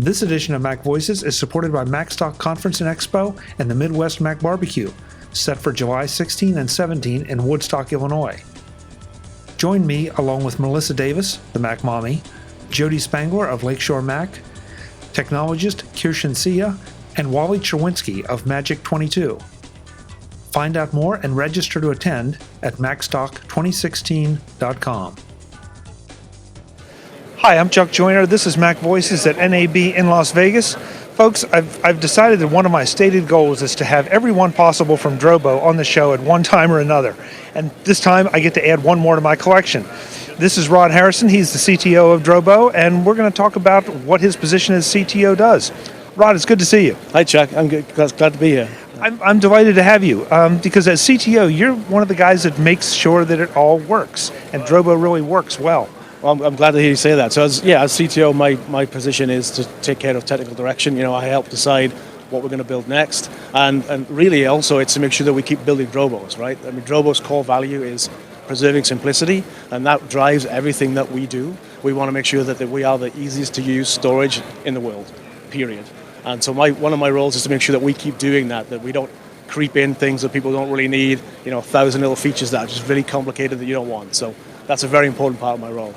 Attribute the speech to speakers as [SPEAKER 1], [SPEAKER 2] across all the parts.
[SPEAKER 1] This edition of MacVoices is supported by MacStock Conference and Expo and the Midwest Mac Barbecue, set for July 16 and 17 in Woodstock, Illinois. Join me, along with Melissa Davis, the Mac Mommy, Jody Spangler of Lakeshore Mac, technologist Kirsten Sia, and Wally Cherwinski of Magic 22. Find out more and register to attend at macstock2016.com. Hi, I'm Chuck Joyner. This is MacVoices at NAB in Las Vegas. Folks, I've decided that one of my stated goals is to have everyone possible from Drobo on the show at one time or another. And this time I get to add one more to my collection. This is Rod Harrison. He's the CTO of Drobo, and we're going to talk about what his position as CTO does. Rod, it's good to see you.
[SPEAKER 2] Hi, Chuck. I'm good. Glad to be here.
[SPEAKER 1] I'm delighted to have you because as CTO, you're one of the guys that makes sure that it all works, and Drobo really works well.
[SPEAKER 2] Well, I'm glad to hear you say that. So, as CTO, my position is to take care of technical direction. You know, I help decide what we're going to build next, and really also it's to make sure that we keep building Drobos, right? I mean, Drobo's core value is preserving simplicity, and that drives everything that we do. We want to make sure that we are the easiest to use storage in the world, period. And so one of my roles is to make sure that we keep doing that we don't creep in things that people don't really need, 1,000 little features that are just really complicated that you don't want. So that's a very important part of my role.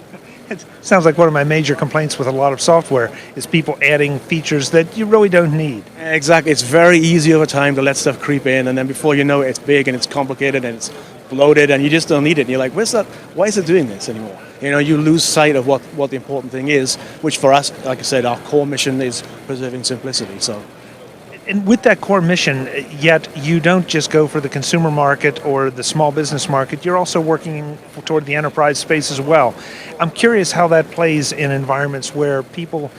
[SPEAKER 1] It sounds like one of my major complaints with a lot of software is people adding features that you really don't need.
[SPEAKER 2] Exactly. It's very easy over time to let stuff creep in, and then before you know it, it's big and it's complicated and it's bloated and you just don't need it. And you're like, why is it doing this anymore? You lose sight of what the important thing is, which for us, like I said, our core mission is preserving simplicity. So.
[SPEAKER 1] And with that core mission, yet you don't just go for the consumer market or the small business market, you're also working toward the enterprise space as well. I'm curious how that plays in environments where people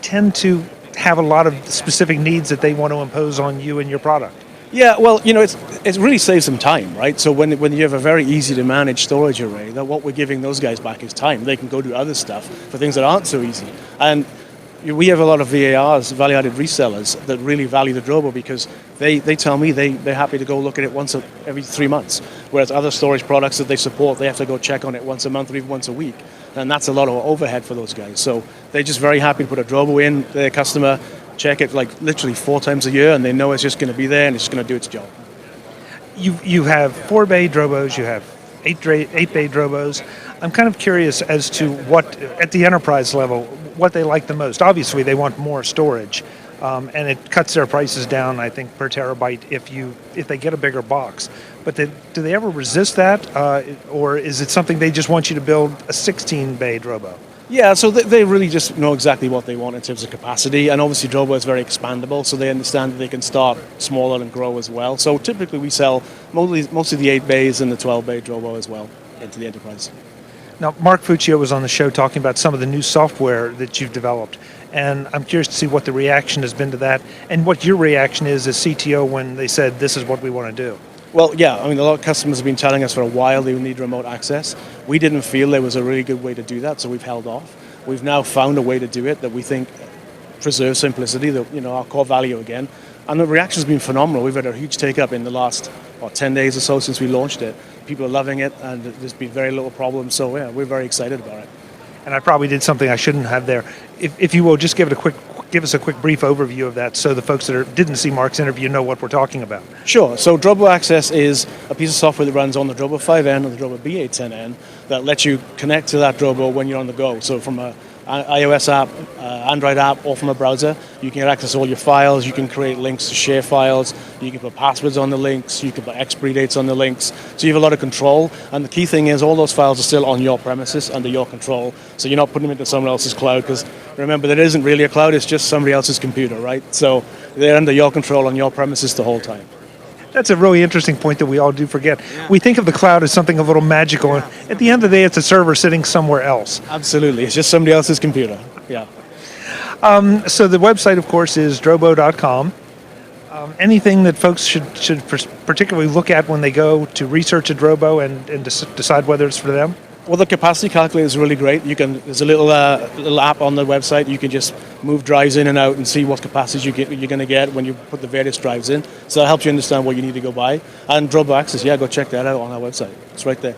[SPEAKER 1] tend to have a lot of specific needs that they want to impose on you and your product.
[SPEAKER 2] Yeah, well, it really saves them time, right? So when you have a very easy to manage storage array, that what we're giving those guys back is time. They can go do other stuff for things that aren't so easy. And we have a lot of VARs, value-added resellers, that really value the Drobo because they tell me they're happy to go look at it once every 3 months, whereas other storage products that they support, they have to go check on it once a month or even once a week, and that's a lot of overhead for those guys. So they're just very happy to put a Drobo in, their customer, check it like literally 4 times a year, and they know it's just going to be there and it's just going to do its job.
[SPEAKER 1] You have 4-bay Drobos, you have 8-bay Drobos. I'm kind of curious as to what, at the enterprise level, what they like the most. Obviously, they want more storage, and it cuts their prices down, I think, per terabyte if they get a bigger box. But do they ever resist that, or is it something they just want you to build a 16-bay Drobo?
[SPEAKER 2] Yeah, so they really just know exactly what they want in terms of capacity, and obviously Drobo is very expandable, so they understand that they can start smaller and grow as well. So typically we sell mostly the 8 bays and the 12-bay Drobo as well into the enterprise.
[SPEAKER 1] Now, Mark Fuccio was on the show talking about some of the new software that you've developed, and I'm curious to see what the reaction has been to that, and what your reaction is as CTO when they said, this is what we want to do.
[SPEAKER 2] Well, yeah, I mean, a lot of customers have been telling us for a while they need remote access. We didn't feel there was a really good way to do that, so we've held off. We've now found a way to do it that we think preserves simplicity, our core value again. And the reaction's been phenomenal. We've had a huge take-up in the last 10 days or so since we launched it. People are loving it, and there's been very little problems. So, yeah, we're very excited about it.
[SPEAKER 1] And I probably did something I shouldn't have there. If you will, just give us a quick brief overview of that so the folks that didn't see Mark's interview know what we're talking about.
[SPEAKER 2] Sure. So Drobo Access is a piece of software that runs on the Drobo 5N or the Drobo B810N that lets you connect to that Drobo when you're on the go. So from a iOS app, Android app, or from a browser, you can access all your files, you can create links to share files, you can put passwords on the links, you can put expiry dates on the links, so you have a lot of control, and the key thing is all those files are still on your premises, under your control, so you're not putting them into someone else's cloud, because remember, that isn't really a cloud, it's just somebody else's computer, right? So they're under your control on your premises the whole time.
[SPEAKER 1] That's a really interesting point that we all do forget. Yeah. We think of the cloud as something a little magical. Yeah. At the end of the day, it's a server sitting somewhere else.
[SPEAKER 2] Absolutely. It's just somebody else's computer. Yeah.
[SPEAKER 1] So the website, of course, is drobo.com. Anything that folks should particularly look at when they go to research a Drobo and decide whether it's for them?
[SPEAKER 2] Well, the capacity calculator is really great. There's a little app on the website. You can just move drives in and out and see what capacities you're going to get when you put the various drives in. So that helps you understand what you need to go buy. And Drobo Access, go check that out on our website. It's right there.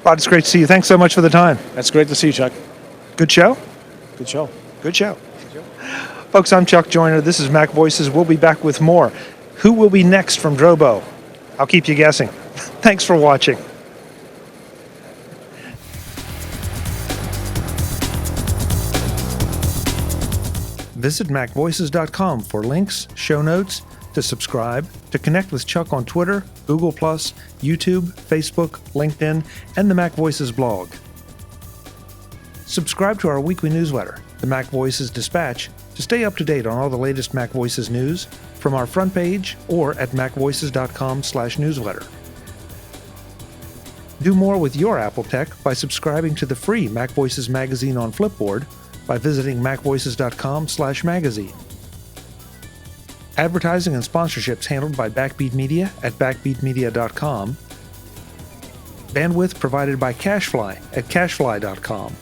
[SPEAKER 1] Rod, it's great to see you. Thanks so much for the time.
[SPEAKER 2] That's great to see you, Chuck.
[SPEAKER 1] Good show?
[SPEAKER 2] Good show.
[SPEAKER 1] Good show. Folks, I'm Chuck Joyner. This is Mac Voices. We'll be back with more. Who will be next from Drobo? I'll keep you guessing. Thanks for watching. Visit MacVoices.com for links, show notes, to subscribe, to connect with Chuck on Twitter, Google+, YouTube, Facebook, LinkedIn, and the Mac Voices blog. Subscribe to our weekly newsletter, the Mac Voices Dispatch, to stay up to date on all the latest Mac Voices news from our front page or at macvoices.com/newsletter. Do more with your Apple tech by subscribing to the free Mac Voices magazine on Flipboard by visiting macvoices.com/magazine. Advertising and sponsorships handled by Backbeat Media at backbeatmedia.com. Bandwidth provided by CacheFly at cachefly.com.